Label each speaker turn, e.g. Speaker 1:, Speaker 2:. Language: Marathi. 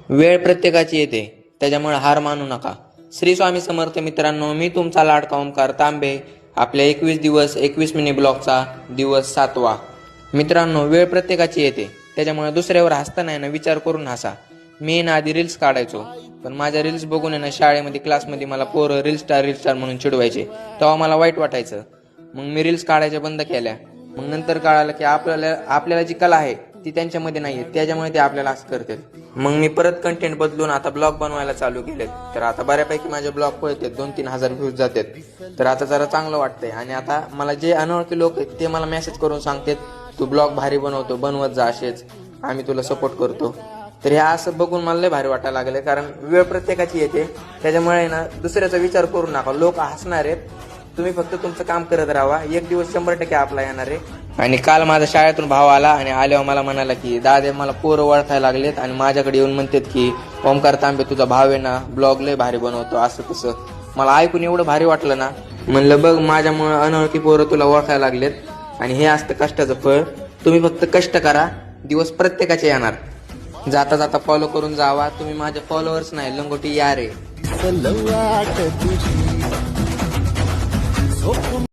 Speaker 1: वेळ प्रत्येकाची येते, त्याच्यामुळे हार मानू नका. श्री स्वामी समर्थ मित्रांनो, मी तुमचा लाडका ओमकार तांबे. आपल्या 21 दिवस 21 मिनी ब्लॉगचा दिवस 7वा. मित्रांनो, वेळ प्रत्येकाची येते, त्याच्यामुळे दुसऱ्यावर हसताना ना विचार करून हसा. मी ना आधी रील्स काढायचो, पण माझ्या रील्स बघून ना शाळेमध्ये क्लासमध्ये मला पोरं रील स्टार म्हणून चिडवायचे. तेव्हा मला वाईट वाटायचं. मग मी रील्स काढायच्या बंद केल्या. मग नंतर कळालं की आपल्याला जी कला आहे ती त्यांच्यामध्ये नाहीये, त्याच्यामुळे ते आपल्याला असं करतात. मग मी परत कंटेंट बदलून आता ब्लॉग बनवायला चालू केले. तर आता बऱ्यापैकी माझे ब्लॉग पळतात, 2-3 हजार व्ह्यूज जातात. तर आता जरा चांगलं वाटतंय. आणि आता मला जे अनोळखी लोक आहेत ते मला मेसेज करून सांगतात, तू ब्लॉग भारी बनवतो, बनवत जा असेच, आम्ही तुला सपोर्ट करतो. तर हे असं बघून मला लय भारी वाटायला लागले. कारण वेळ प्रत्येकाची येते, त्याच्यामुळे ना दुसऱ्याचा विचार करू नका. लोक हसणार आहेत, तुम्ही फक्त तुमचं काम करत राहा. एक दिवस 100% आपला येणार आहे. आणि काल माझा शाळेतून भाव आला आणि आल्यावर मला म्हणाला की दादा, मला पोरं ओळखायला लागलेत आणि माझ्याकडे येऊन म्हणतात की ओमकार तांबे तुझा भाव आहे ना, ब्लॉग लय भारी बनवतो, असं तसं. मला ऐकून एवढं भारी वाटलं ना. म्हणलं बघ, माझ्यामुळे अनोळखी पोरं तुला ओळखायला लागलेत. आणि हे असतं कष्टाचं फळ. तुम्ही फक्त कष्ट करा, दिवस प्रत्येकाचे येणार. जाता जाता फॉलो करून जावा. तुम्ही माझे फॉलोअर्स नाही, लंगोटी यार आहे.